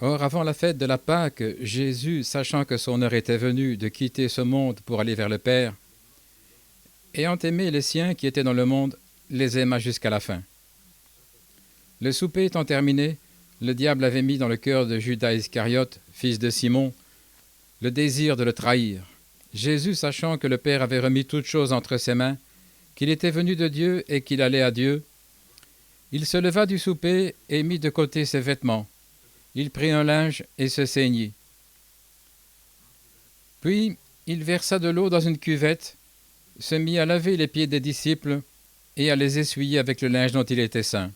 Or, avant la fête de la Pâque, Jésus, sachant que son heure était venue de quitter ce monde pour aller vers le Père, ayant aimé les siens qui étaient dans le monde, les aima jusqu'à la fin. Le souper étant terminé, le diable avait mis dans le cœur de Judas Iscariote, fils de Simon, le désir de le trahir. Jésus, sachant que le Père avait remis toutes choses entre ses mains, qu'il était venu de Dieu et qu'il allait à Dieu, il se leva du souper et mit de côté ses vêtements. Il prit un linge et se ceignit. Puis il versa de l'eau dans une cuvette, se mit à laver les pieds des disciples et à les essuyer avec le linge dont il était ceint.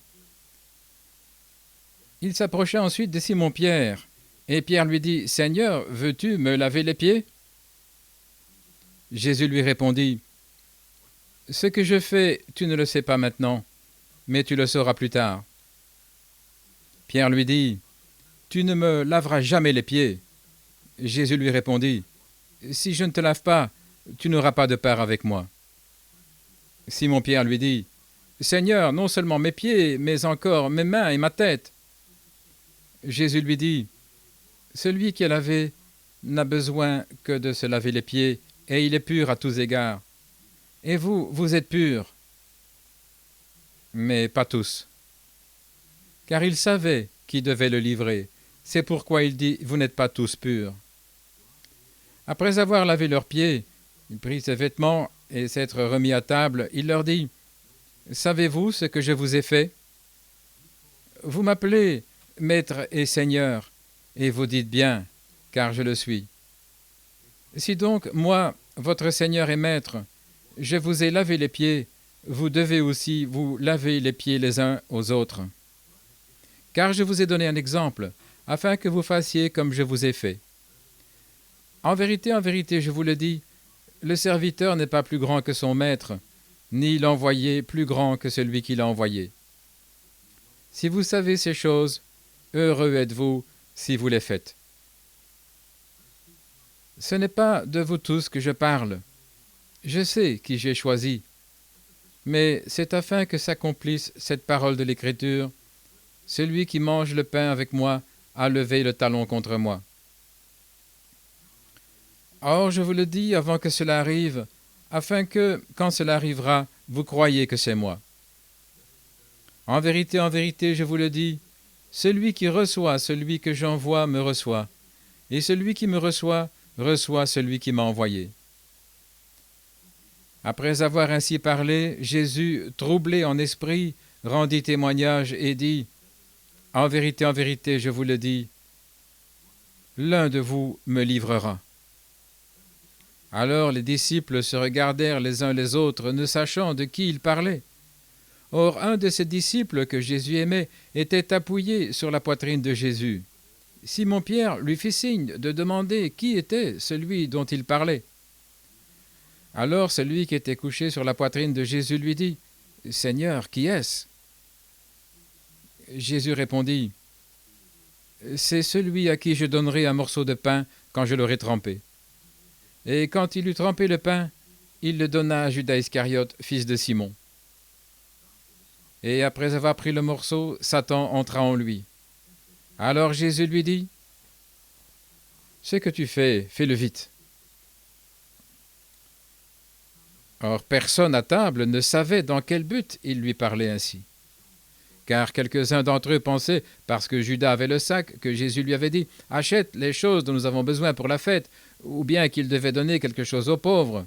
Il s'approcha ensuite de Simon-Pierre, et Pierre lui dit « Seigneur, veux-tu me laver les pieds ?» Jésus lui répondit « Ce que je fais, tu ne le sais pas maintenant, mais tu le sauras plus tard. » Pierre lui dit « Tu ne me laveras jamais les pieds. » Jésus lui répondit « Si je ne te lave pas, tu n'auras pas de part avec moi. » Simon-Pierre lui dit « Seigneur, non seulement mes pieds, mais encore mes mains et ma tête. » Jésus lui dit « Celui qui est lavé n'a besoin que de se laver les pieds, et il est pur à tous égards. Et vous, vous êtes purs, mais pas tous. » Car il savait qui devait le livrer. C'est pourquoi il dit « Vous n'êtes pas tous purs. » Après avoir lavé leurs pieds, il prit ses vêtements et s'être remis à table, il leur dit « Savez-vous ce que je vous ai fait? Vous m'appelez Maître et Seigneur, et vous dites bien, car je le suis. Si donc, moi, votre Seigneur et Maître, je vous ai lavé les pieds, vous devez aussi vous laver les pieds les uns aux autres. Car je vous ai donné un exemple, afin que vous fassiez comme je vous ai fait. En vérité, je vous le dis, le serviteur n'est pas plus grand que son maître, ni l'envoyé plus grand que celui qui l'a envoyé. Si vous savez ces choses, heureux êtes-vous si vous les faites. Ce n'est pas de vous tous que je parle. Je sais qui j'ai choisi. Mais c'est afin que s'accomplisse cette parole de l'Écriture. Celui qui mange le pain avec moi a levé le talon contre moi. Or, je vous le dis avant que cela arrive, afin que, quand cela arrivera, vous croyiez que c'est moi. En vérité, je vous le dis, celui qui reçoit celui que j'envoie me reçoit, et celui qui me reçoit reçoit celui qui m'a envoyé. » Après avoir ainsi parlé, Jésus, troublé en esprit, rendit témoignage et dit « En vérité, je vous le dis, l'un de vous me livrera. » Alors les disciples se regardèrent les uns les autres, ne sachant de qui il parlait. Or, un de ces disciples que Jésus aimait était appuyé sur la poitrine de Jésus. Simon-Pierre lui fit signe de demander qui était celui dont il parlait. Alors celui qui était couché sur la poitrine de Jésus lui dit « Seigneur, qui est-ce » Jésus répondit « C'est celui à qui je donnerai un morceau de pain quand je l'aurai trempé. » Et quand il eut trempé le pain, il le donna à Judas Iscariote, fils de Simon. Et après avoir pris le morceau, Satan entra en lui. Alors Jésus lui dit « Ce que tu fais, fais-le vite. » Or personne à table ne savait dans quel but il lui parlait ainsi. Car quelques-uns d'entre eux pensaient, parce que Judas avait le sac, que Jésus lui avait dit « Achète les choses dont nous avons besoin pour la fête », ou bien qu'il devait donner quelque chose aux pauvres.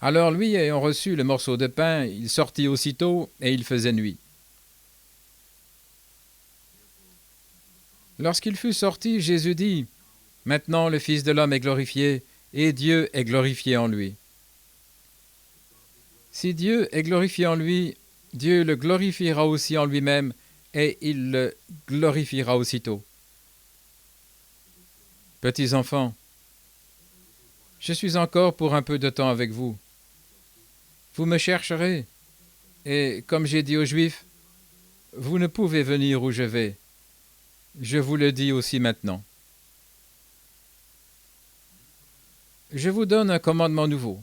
Alors lui, ayant reçu le morceau de pain, il sortit aussitôt, et il faisait nuit. Lorsqu'il fut sorti, Jésus dit « Maintenant le Fils de l'homme est glorifié, et Dieu est glorifié en lui. Si Dieu est glorifié en lui, Dieu le glorifiera aussi en lui-même, et il le glorifiera aussitôt. Petits enfants, je suis encore pour un peu de temps avec vous. Vous me chercherez, et comme j'ai dit aux Juifs, vous ne pouvez venir où je vais. Je vous le dis aussi maintenant. Je vous donne un commandement nouveau.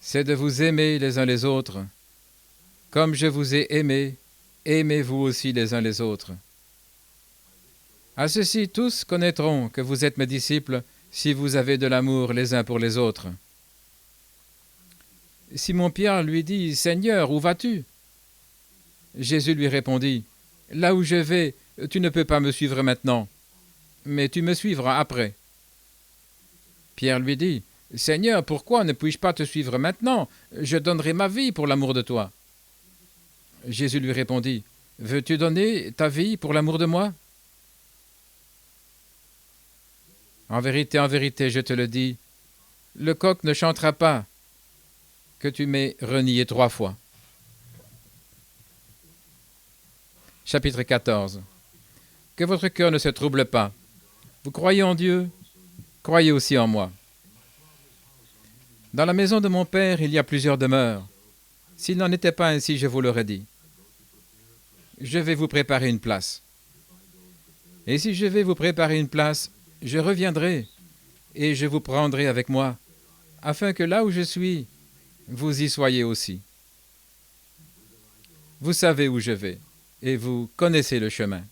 C'est de vous aimer les uns les autres. Comme je vous ai aimés, aimez-vous aussi les uns les autres. À ceci, tous connaîtront que vous êtes mes disciples si vous avez de l'amour les uns pour les autres. » Simon-Pierre lui dit, « Seigneur, où vas-tu » Jésus lui répondit, « Là où je vais, tu ne peux pas me suivre maintenant, mais tu me suivras après. » Pierre lui dit, « Seigneur, pourquoi ne puis-je pas te suivre maintenant? Je donnerai ma vie pour l'amour de toi. » Jésus lui répondit, « Veux-tu donner ta vie pour l'amour de moi? En vérité, je te le dis, le coq ne chantera pas que tu m'aies renié 3 fois. » Chapitre 14. Que votre cœur ne se trouble pas. Vous croyez en Dieu, croyez aussi en moi. Dans la maison de mon Père, il y a plusieurs demeures. S'il n'en était pas ainsi, je vous l'aurais dit. Je vais vous préparer une place. Et si je vais vous préparer une place, je reviendrai et je vous prendrai avec moi, afin que là où je suis, vous y soyez aussi. Vous savez où je vais, et vous connaissez le chemin.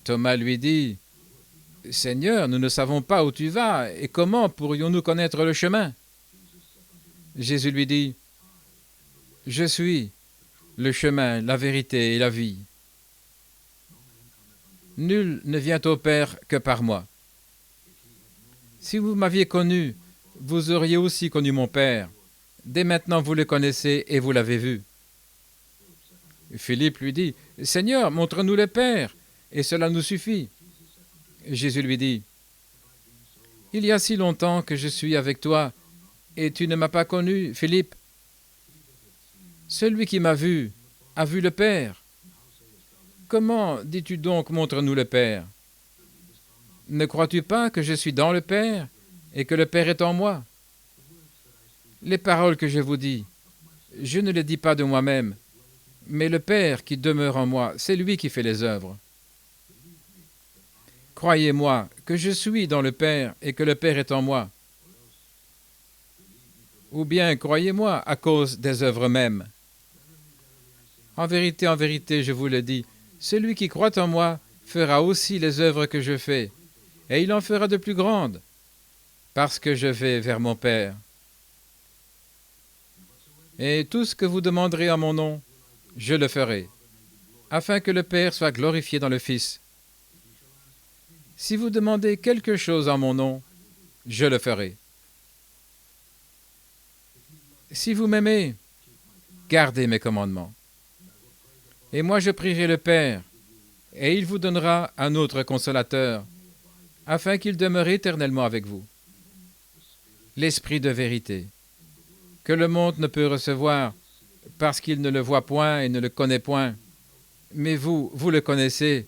Thomas lui dit, « Seigneur, nous ne savons pas où tu vas, et comment pourrions-nous connaître le chemin ?» Jésus lui dit, « Je suis le chemin, la vérité et la vie. Nul ne vient au Père que par moi. Si vous m'aviez connu, vous auriez aussi connu mon Père. Dès maintenant vous le connaissez et vous l'avez vu. » Philippe lui dit, « Seigneur, montre-nous le Père, et cela nous suffit. » Jésus lui dit, « Il y a si longtemps que je suis avec toi, et tu ne m'as pas connu, Philippe. Celui qui m'a vu a vu le Père. Comment dis-tu donc, montre-nous le Père? Ne crois-tu pas que je suis dans le Père, et que le Père est en moi? Les paroles que je vous dis, je ne les dis pas de moi-même, mais le Père qui demeure en moi, c'est lui qui fait les œuvres. Croyez-moi que je suis dans le Père et que le Père est en moi. Ou bien croyez-moi à cause des œuvres mêmes. En vérité, je vous le dis, celui qui croit en moi fera aussi les œuvres que je fais, et il en fera de plus grandes, parce que je vais vers mon Père. Et tout ce que vous demanderez en mon nom, je le ferai, afin que le Père soit glorifié dans le Fils. Si vous demandez quelque chose en mon nom, je le ferai. Si vous m'aimez, gardez mes commandements. Et moi je prierai le Père, et il vous donnera un autre consolateur, afin qu'il demeure éternellement avec vous. L'Esprit de vérité, que le monde ne peut recevoir, parce qu'il ne le voit point et ne le connaît point. Mais vous, vous le connaissez,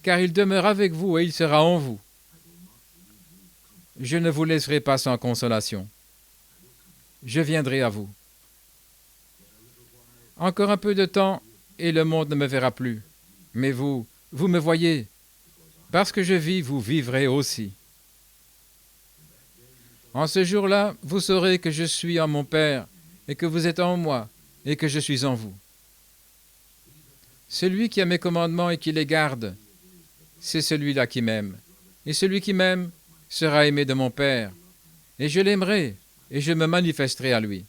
car il demeure avec vous et il sera en vous. Je ne vous laisserai pas sans consolation. Je viendrai à vous. Encore un peu de temps, et le monde ne me verra plus. Mais vous, vous me voyez. Parce que je vis, vous vivrez aussi. En ce jour-là, vous saurez que je suis en mon Père, et que vous êtes en moi, et que je suis en vous. Celui qui a mes commandements et qui les garde, c'est celui-là qui m'aime. Et celui qui m'aime sera aimé de mon Père, et je l'aimerai, et je me manifesterai à lui.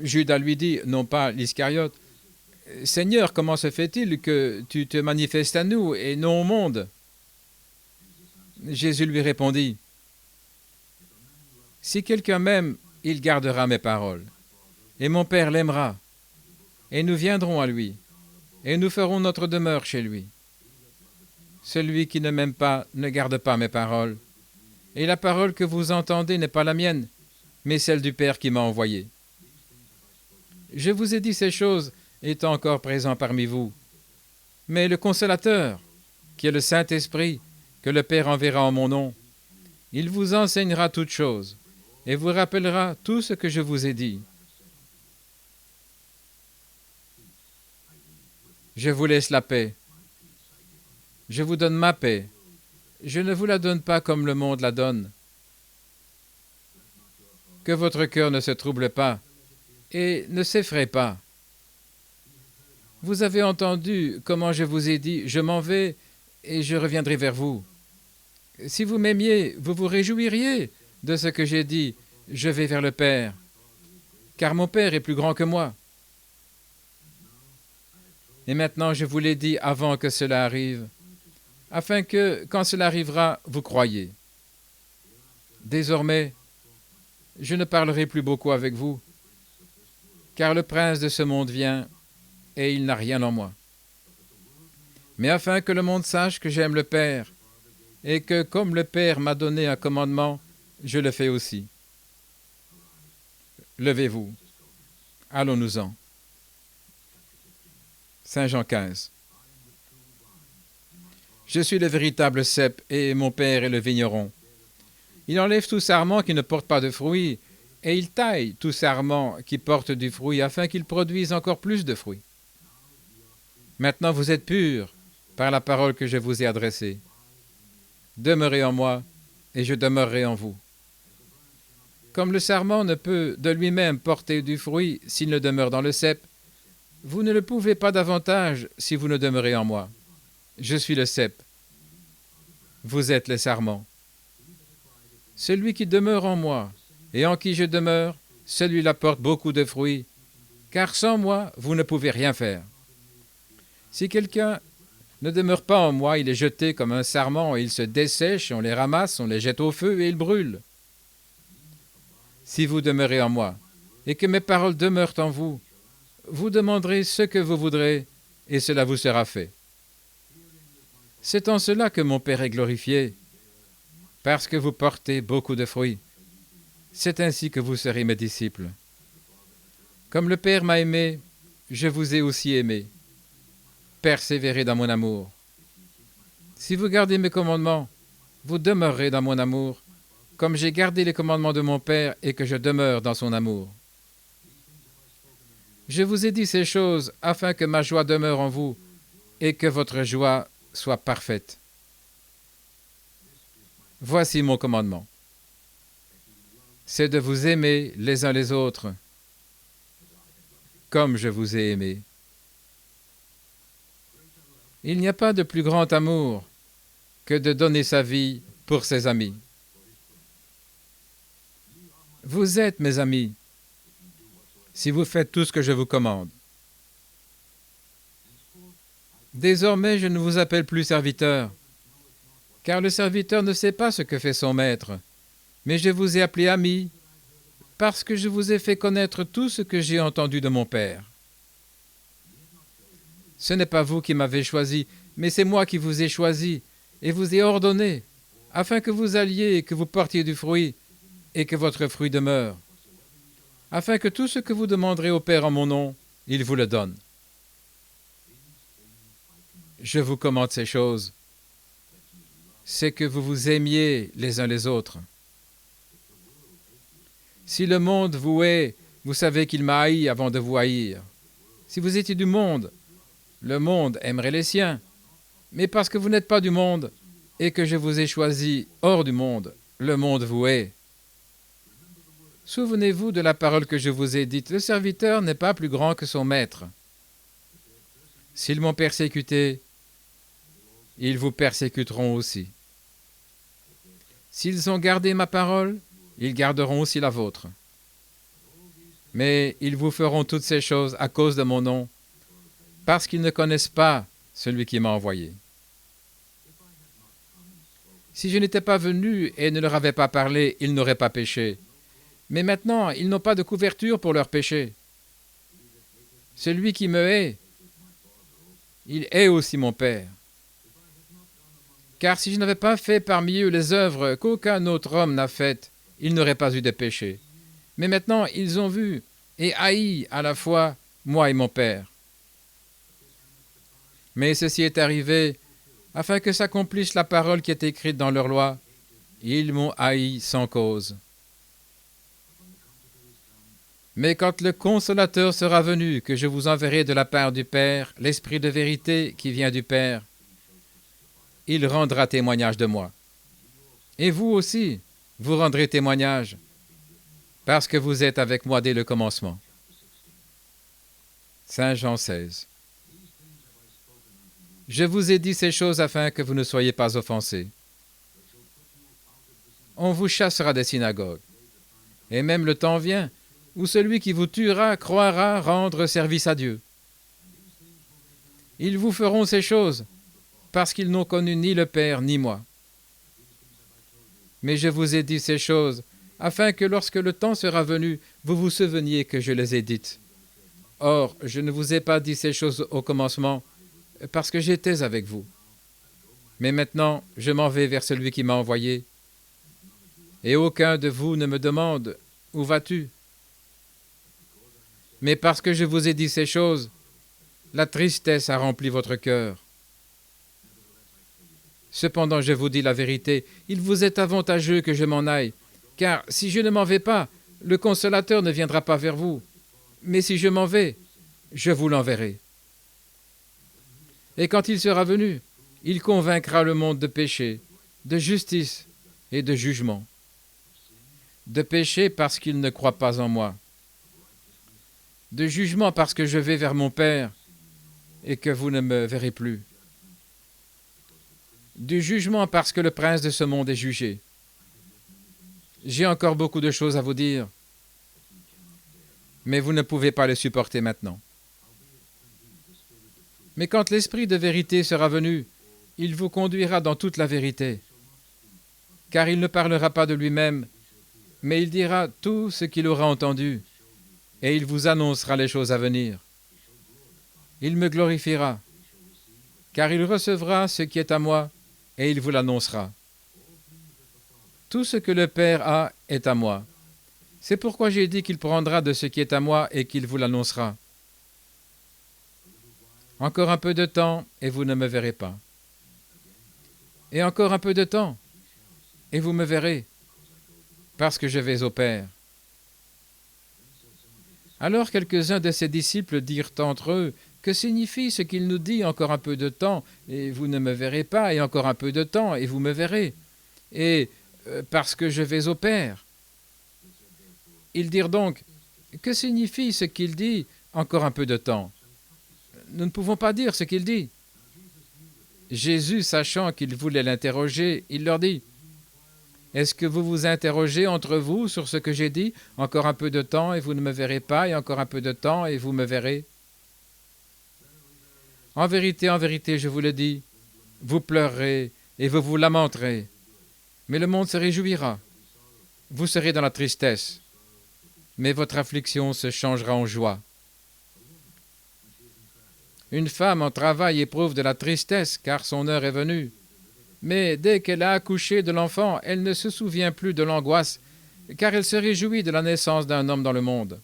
Judas lui dit, non pas l'Iscariote, « Seigneur, comment se fait-il que tu te manifestes à nous et non au monde ?» Jésus lui répondit, « Si quelqu'un m'aime, il gardera mes paroles, et mon Père l'aimera, et nous viendrons à lui, et nous ferons notre demeure chez lui. Celui qui ne m'aime pas ne garde pas mes paroles, et la parole que vous entendez n'est pas la mienne, mais celle du Père qui m'a envoyé. Je vous ai dit ces choses étant encore présent parmi vous, mais le Consolateur, qui est le Saint-Esprit, que le Père enverra en mon nom, il vous enseignera toutes choses, et vous rappellera tout ce que je vous ai dit. Je vous laisse la paix. Je vous donne ma paix. Je ne vous la donne pas comme le monde la donne. Que votre cœur ne se trouble pas, et ne s'effraie pas. Vous avez entendu comment je vous ai dit, je m'en vais et je reviendrai vers vous. Si vous m'aimiez, vous vous réjouiriez de ce que j'ai dit, je vais vers le Père, car mon Père est plus grand que moi. Et maintenant, je vous l'ai dit avant que cela arrive, afin que, quand cela arrivera, vous croyiez. Désormais, je ne parlerai plus beaucoup avec vous, car le prince de ce monde vient, et il n'a rien en moi. Mais afin que le monde sache que j'aime le Père, et que, comme le Père m'a donné un commandement, je le fais aussi. Levez-vous, allons-nous-en. Saint Jean 15. Je suis le véritable cep, et mon Père est le vigneron. Il enlève tout sarment qui ne porte pas de fruits, et il taille tout sarment qui porte du fruit, afin qu'il produise encore plus de fruits. Maintenant vous êtes purs par la parole que je vous ai adressée. Demeurez en moi, et je demeurerai en vous. Comme le sarment ne peut de lui-même porter du fruit s'il ne demeure dans le cep, vous ne le pouvez pas davantage si vous ne demeurez en moi. Je suis le cep. Vous êtes les sarments. Celui qui demeure en moi et en qui je demeure, celui-là porte beaucoup de fruits, car sans moi, vous ne pouvez rien faire. Si quelqu'un ne demeure pas en moi, il est jeté comme un sarment et il se dessèche, on les ramasse, on les jette au feu et ils brûlent. Si vous demeurez en moi et que mes paroles demeurent en vous, vous demanderez ce que vous voudrez et cela vous sera fait. C'est en cela que mon Père est glorifié, parce que vous portez beaucoup de fruits. C'est ainsi que vous serez mes disciples. Comme le Père m'a aimé, je vous ai aussi aimé. Persévérez dans mon amour. Si vous gardez mes commandements, vous demeurerez dans mon amour, comme j'ai gardé les commandements de mon Père et que je demeure dans son amour. Je vous ai dit ces choses afin que ma joie demeure en vous et que votre joie soit parfaite. Voici mon commandement. C'est de vous aimer les uns les autres, comme je vous ai aimé. Il n'y a pas de plus grand amour que de donner sa vie pour ses amis. Vous êtes mes amis, si vous faites tout ce que je vous commande. Désormais, je ne vous appelle plus serviteur, car le serviteur ne sait pas ce que fait son maître, mais je vous ai appelé ami, parce que je vous ai fait connaître tout ce que j'ai entendu de mon Père. Ce n'est pas vous qui m'avez choisi, mais c'est moi qui vous ai choisi et vous ai ordonné, afin que vous alliez et que vous portiez du fruit, et que votre fruit demeure, afin que tout ce que vous demanderez au Père en mon nom, il vous le donne. Je vous commande ces choses, c'est que vous vous aimiez les uns les autres. Si le monde vous hait, vous savez qu'il m'a haï avant de vous haïr. Si vous étiez du monde, le monde aimerait les siens. Mais parce que vous n'êtes pas du monde et que je vous ai choisi hors du monde, le monde vous hait. Souvenez-vous de la parole que je vous ai dite, le serviteur n'est pas plus grand que son maître. S'ils m'ont persécuté, ils vous persécuteront aussi. S'ils ont gardé ma parole, ils garderont aussi la vôtre. Mais ils vous feront toutes ces choses à cause de mon nom, parce qu'ils ne connaissent pas celui qui m'a envoyé. Si je n'étais pas venu et ne leur avais pas parlé, ils n'auraient pas péché. Mais maintenant, ils n'ont pas de couverture pour leur péché. Celui qui me hait, il hait aussi mon Père. Car si je n'avais pas fait parmi eux les œuvres qu'aucun autre homme n'a faites, ils n'auraient pas eu de péché. Mais maintenant, ils ont vu et haï à la fois moi et mon Père. Mais ceci est arrivé afin que s'accomplisse la parole qui est écrite dans leur loi. Ils m'ont haï sans cause. Mais quand le Consolateur sera venu, que je vous enverrai de la part du Père, l'Esprit de vérité qui vient du Père, il rendra témoignage de moi. Et vous aussi, vous rendrez témoignage, parce que vous êtes avec moi dès le commencement. Saint Jean 16. Je vous ai dit ces choses afin que vous ne soyez pas offensés. On vous chassera des synagogues. Et même le temps vient où celui qui vous tuera croira rendre service à Dieu. Ils vous feront ces choses parce qu'ils n'ont connu ni le Père ni moi. Mais je vous ai dit ces choses afin que lorsque le temps sera venu, vous vous souveniez que je les ai dites. Or, je ne vous ai pas dit ces choses au commencement parce que j'étais avec vous. Mais maintenant, je m'en vais vers celui qui m'a envoyé. Et aucun de vous ne me demande « Où vas-tu » Mais parce que je vous ai dit ces choses, la tristesse a rempli votre cœur. Cependant, je vous dis la vérité, il vous est avantageux que je m'en aille, car si je ne m'en vais pas, le Consolateur ne viendra pas vers vous. Mais si je m'en vais, je vous l'enverrai. Et quand il sera venu, il convaincra le monde de péché, de justice et de jugement. De péché parce qu'il ne croit pas en moi. De jugement parce que je vais vers mon Père et que vous ne me verrez plus. Du jugement parce que le prince de ce monde est jugé. J'ai encore beaucoup de choses à vous dire, mais vous ne pouvez pas les supporter maintenant. Mais quand l'Esprit de vérité sera venu, il vous conduira dans toute la vérité, car il ne parlera pas de lui-même, mais il dira tout ce qu'il aura entendu, et il vous annoncera les choses à venir. Il me glorifiera, car il recevra ce qui est à moi, et il vous l'annoncera. Tout ce que le Père a est à moi. C'est pourquoi j'ai dit qu'il prendra de ce qui est à moi et qu'il vous l'annoncera. Encore un peu de temps, et vous ne me verrez pas. Et encore un peu de temps, et vous me verrez, parce que je vais au Père. Alors quelques-uns de ses disciples dirent entre eux, « Que signifie ce qu'il nous dit, encore un peu de temps, et vous ne me verrez pas, et encore un peu de temps, et vous me verrez, et parce que je vais au Père ?» Ils dirent donc, « Que signifie ce qu'il dit, encore un peu de temps ?» Nous ne pouvons pas dire ce qu'il dit. Jésus, sachant qu'ils voulaient l'interroger, il leur dit, « Est-ce que vous vous interrogez entre vous sur ce que j'ai dit, encore un peu de temps, et vous ne me verrez pas, et encore un peu de temps, et vous me verrez ?» En vérité, je vous le dis, vous pleurerez et vous vous lamenterez, mais le monde se réjouira. Vous serez dans la tristesse, mais votre affliction se changera en joie. Une femme en travail éprouve de la tristesse, car son heure est venue. Mais dès qu'elle a accouché de l'enfant, elle ne se souvient plus de l'angoisse, car elle se réjouit de la naissance d'un homme dans le monde.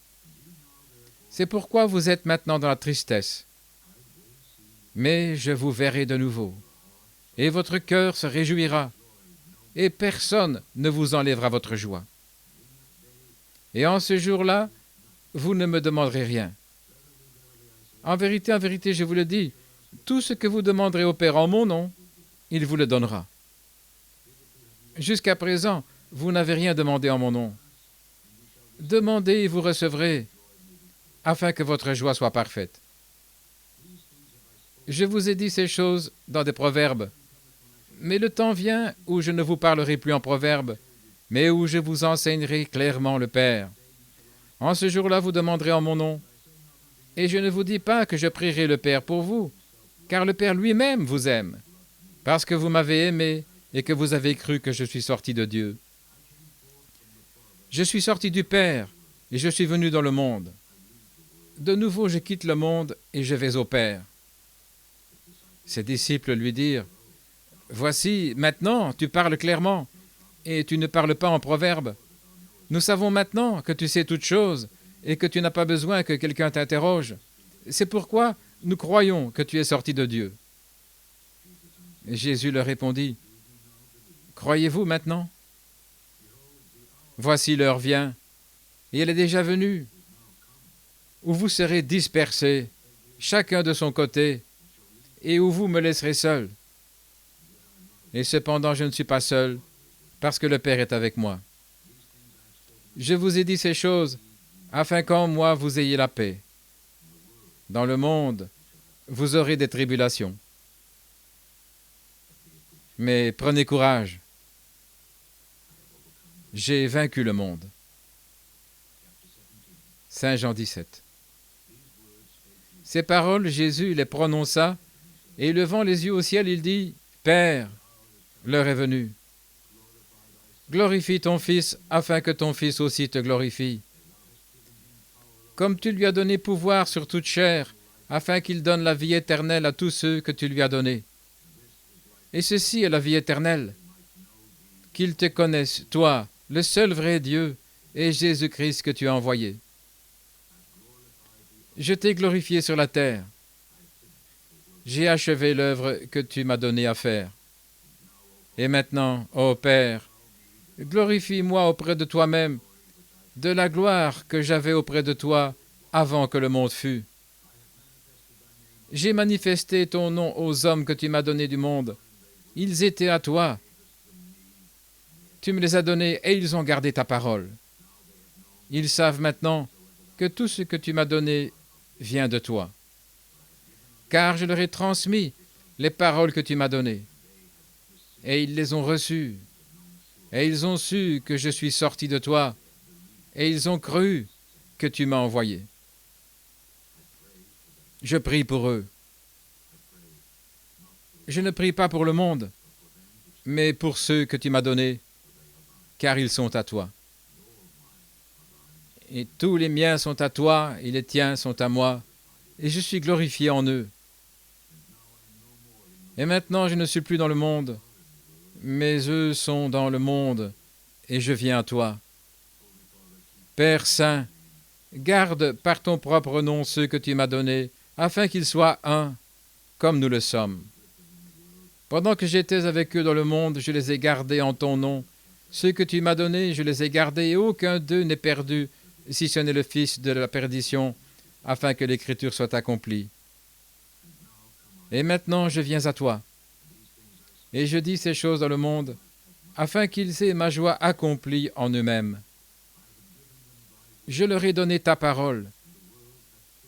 C'est pourquoi vous êtes maintenant dans la tristesse. Mais je vous verrai de nouveau, et votre cœur se réjouira, et personne ne vous enlèvera votre joie. Et en ce jour-là, vous ne me demanderez rien. En vérité, je vous le dis, tout ce que vous demanderez au Père en mon nom, il vous le donnera. Jusqu'à présent, vous n'avez rien demandé en mon nom. Demandez et vous recevrez, afin que votre joie soit parfaite. Je vous ai dit ces choses dans des proverbes, mais le temps vient où je ne vous parlerai plus en proverbes, mais où je vous enseignerai clairement le Père. En ce jour-là, vous demanderez en mon nom, et je ne vous dis pas que je prierai le Père pour vous, car le Père lui-même vous aime, parce que vous m'avez aimé et que vous avez cru que je suis sorti de Dieu. Je suis sorti du Père, et je suis venu dans le monde. De nouveau, je quitte le monde, et je vais au Père. » Ses disciples lui dirent, « Voici, maintenant, tu parles clairement, et tu ne parles pas en proverbes. Nous savons maintenant que tu sais toutes choses, et que tu n'as pas besoin que quelqu'un t'interroge. C'est pourquoi nous croyons que tu es sorti de Dieu. » Et Jésus leur répondit, « Croyez-vous maintenant? Voici l'heure vient, et elle est déjà venue, où vous serez dispersés, chacun de son côté, et où vous me laisserez seul. Et cependant, je ne suis pas seul, parce que le Père est avec moi. Je vous ai dit ces choses, afin qu'en moi vous ayez la paix. Dans le monde, vous aurez des tribulations. Mais prenez courage. J'ai vaincu le monde. Saint Jean 17. Ces paroles, Jésus les prononça, et levant les yeux au ciel, il dit, « Père, l'heure est venue. Glorifie ton Fils, afin que ton Fils aussi te glorifie. Comme tu lui as donné pouvoir sur toute chair, afin qu'il donne la vie éternelle à tous ceux que tu lui as donnés. Et ceci est la vie éternelle, qu'ils te connaissent, toi, le seul vrai Dieu, et Jésus-Christ que tu as envoyé. Je t'ai glorifié sur la terre. J'ai achevé l'œuvre que tu m'as donnée à faire. Et maintenant, ô Père, glorifie-moi auprès de toi-même de la gloire que j'avais auprès de toi avant que le monde fût. J'ai manifesté ton nom aux hommes que tu m'as donnés du monde. Ils étaient à toi. Tu me les as donnés et ils ont gardé ta parole. Ils savent maintenant que tout ce que tu m'as donné vient de toi. Car je leur ai transmis les paroles que tu m'as données. Et ils les ont reçues. Et ils ont su que je suis sorti de toi. Et ils ont cru que tu m'as envoyé. Je prie pour eux. Je ne prie pas pour le monde, mais pour ceux que tu m'as donnés, car ils sont à toi. Et tous les miens sont à toi, et les tiens sont à moi, et je suis glorifié en eux. Et maintenant je ne suis plus dans le monde, mais eux sont dans le monde, et je viens à toi. Père Saint, garde par ton propre nom ceux que tu m'as donnés, afin qu'ils soient un, comme nous le sommes. Pendant que j'étais avec eux dans le monde, je les ai gardés en ton nom. Ceux que tu m'as donnés, je les ai gardés, et aucun d'eux n'est perdu, si ce n'est le fils de la perdition, afin que l'Écriture soit accomplie. Et maintenant je viens à toi, et je dis ces choses dans le monde, afin qu'ils aient ma joie accomplie en eux-mêmes. Je leur ai donné ta parole,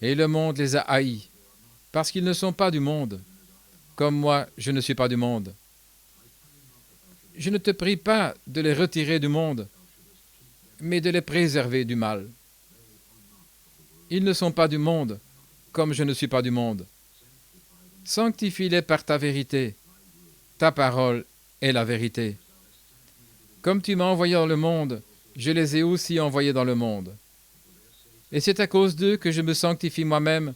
et le monde les a haïs, parce qu'ils ne sont pas du monde, comme moi je ne suis pas du monde. Je ne te prie pas de les retirer du monde, mais de les préserver du mal. Ils ne sont pas du monde, comme je ne suis pas du monde. Sanctifie-les par ta vérité. Ta parole est la vérité. Comme tu m'as envoyé dans le monde, je les ai aussi envoyés dans le monde. Et c'est à cause d'eux que je me sanctifie moi-même,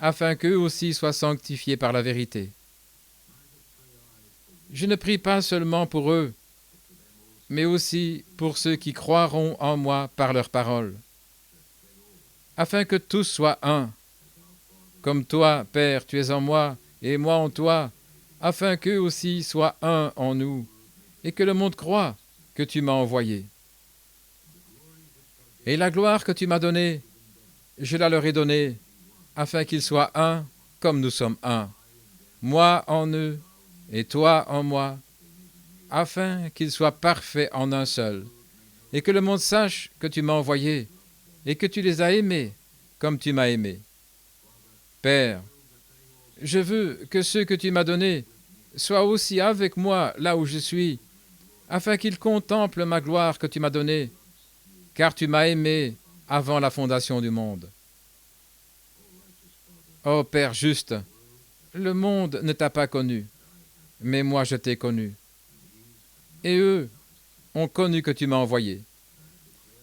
afin qu'eux aussi soient sanctifiés par la vérité. Je ne prie pas seulement pour eux, mais aussi pour ceux qui croiront en moi par leur parole, afin que tous soient un, comme toi, Père, tu es en moi, et moi en toi, afin qu'eux aussi soient un en nous, et que le monde croie que tu m'as envoyé. Et la gloire que tu m'as donnée, je la leur ai donnée, afin qu'ils soient un, comme nous sommes un, moi en eux, et toi en moi, afin qu'ils soient parfaits en un seul, et que le monde sache que tu m'as envoyé, et que tu les as aimés comme tu m'as aimé. Père, je veux que ceux que tu m'as donnés soient aussi avec moi là où je suis, afin qu'ils contemplent ma gloire que tu m'as donnée, car tu m'as aimé avant la fondation du monde. Ô Père juste, le monde ne t'a pas connu, mais moi je t'ai connu. Et eux ont connu que tu m'as envoyé.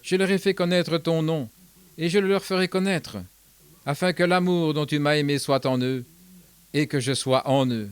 Je leur ai fait connaître ton nom, et je le leur ferai connaître, afin que l'amour dont tu m'as aimé soit en eux, et que je sois en eux.